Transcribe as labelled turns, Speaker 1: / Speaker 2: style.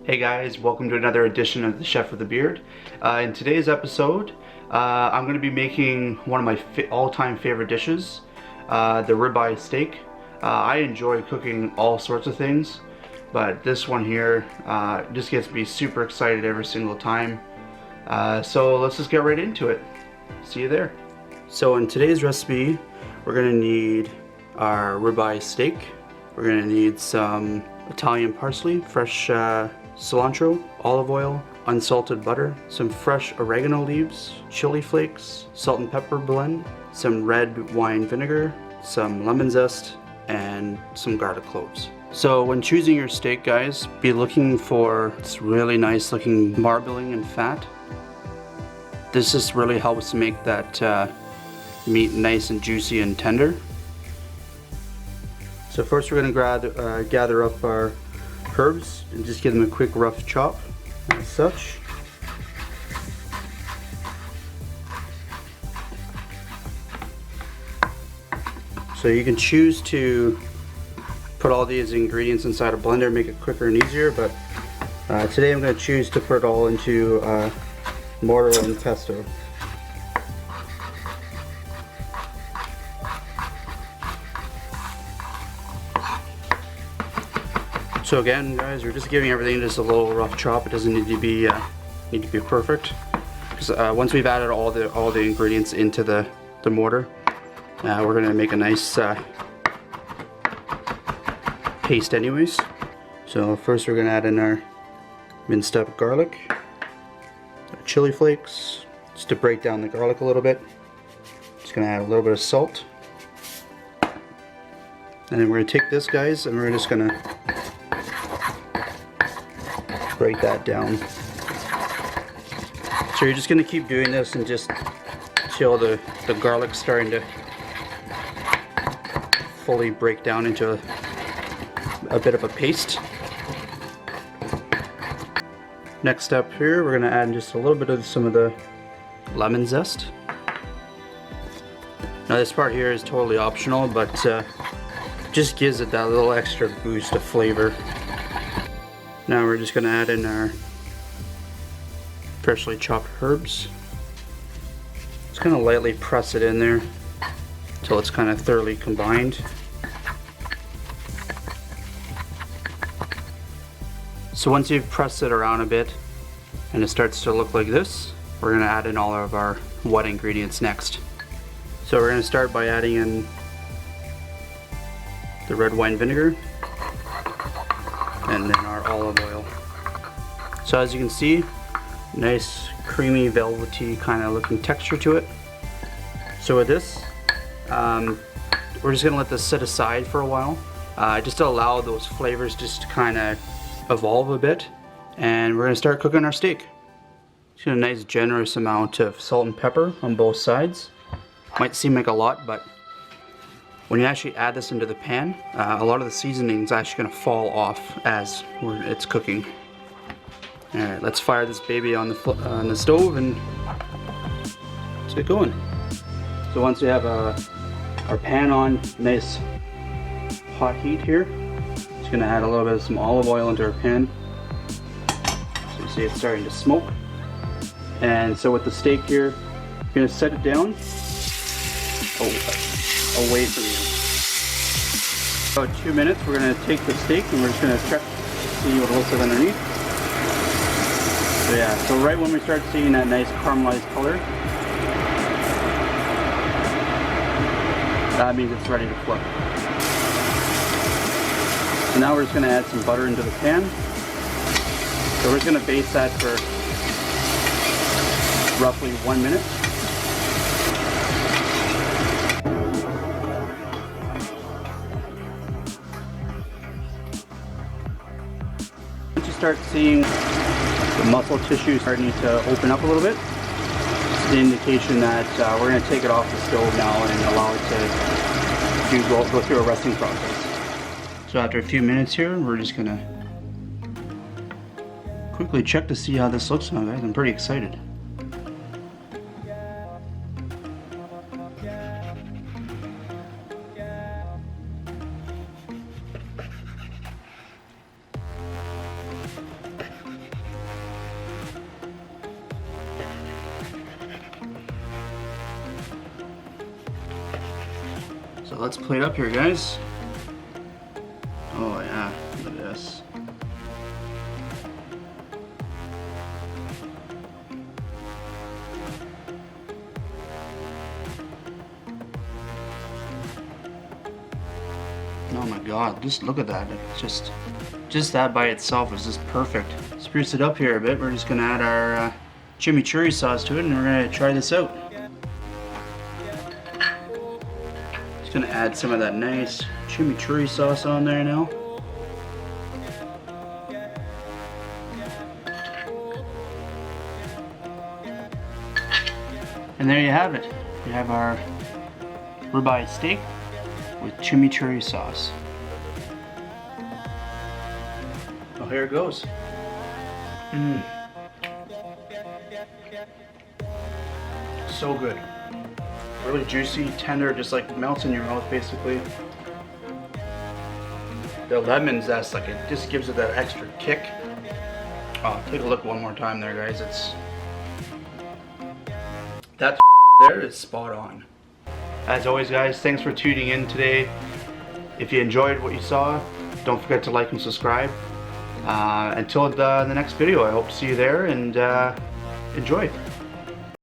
Speaker 1: Hey guys, welcome to another edition of the Chef with the Beard. In today's episode, I'm going to be making one of my all-time favorite dishes, the ribeye steak. I enjoy cooking all sorts of things, but this one here just gets me super excited every single time. So let's just get right into it. See you there. So in today's recipe, we're going to need our ribeye steak. We're going to need some Italian parsley, fresh cilantro, olive oil, unsalted butter, some fresh oregano leaves, chili flakes, salt and pepper blend, some red wine vinegar, some lemon zest, and some garlic cloves. So when choosing your steak, guys, be looking for this really nice looking marbling and fat. This just really helps make that meat nice and juicy and tender. So first we're going to gather up our herbs and just give them a quick rough chop as such. So you can choose to put all these ingredients inside a blender, make it quicker and easier, but today I'm going to choose to put it all into mortar and pesto. So again, guys, we're just giving everything just a little rough chop. It doesn't need to be perfect, because once we've added all the ingredients into the mortar, we're gonna make a nice paste, anyways. So first, we're gonna add in our minced up garlic, our chili flakes, just to break down the garlic a little bit. Just gonna add a little bit of salt, and then we're gonna take this, guys, and we're just gonna break that down. So you're just going to keep doing this and just till the garlic's starting to fully break down into a bit of a paste. Next up here, we're going to add just a little bit of some of the lemon zest. Now this part here is totally optional, but just gives it that little extra boost of flavor. Now we're just going to add in our freshly chopped herbs. Just kind of lightly press it in there until it's kind of thoroughly combined. So once you've pressed it around a bit and it starts to look like this, we're going to add in all of our wet ingredients next. So we're going to start by adding in the red wine vinegar and then our olive oil. So as you can see, nice creamy velvety kind of looking texture to it. So with this, we're just gonna let this sit aside for a while, just to allow those flavors just to kind of evolve a bit, and we're gonna start cooking our steak. Just a nice generous amount of salt and pepper on both sides. Might seem like a lot, but when you actually add this into the pan, a lot of the seasoning is actually going to fall off as it's cooking. Alright, let's fire this baby on the stove and let's get going. So once we have our pan on nice hot heat here, just going to add a little bit of some olive oil into our pan. So you see it's starting to smoke. And so with the steak here, you're going to set it down away from you. About 2 minutes, we're going to take the steak and we're just going to check to see what it looks like underneath. So yeah, so right when we start seeing that nice caramelized color, that means it's ready to flip. So now we're just going to add some butter into the pan. So we're just going to baste that for roughly 1 minute. Start seeing the muscle tissue starting to open up a little bit, it's the indication that we're going to take it off the stove now and allow it to go through a resting process. So after a few minutes here, we're just going to quickly check to see how this looks now, guys. I'm pretty excited. let's plate up here, guys. Oh yeah, look at this. Oh my god, just look at that. It's just that by itself is just perfect. Spruce it up here a bit. We're just gonna add our chimichurri sauce to it, and we're gonna try this out. Just gonna add some of that nice chimichurri sauce on there now. And there you have it. We have our ribeye steak with chimichurri sauce. Oh, here it goes. So good. Really juicy, tender, just like melts in your mouth basically. The lemon zest, like it just gives it that extra kick. Oh, take a look one more time there, guys. That there is spot on. As always, guys, thanks for tuning in today. If you enjoyed what you saw, don't forget to like and subscribe. Until the next video, I hope to see you there, and enjoy.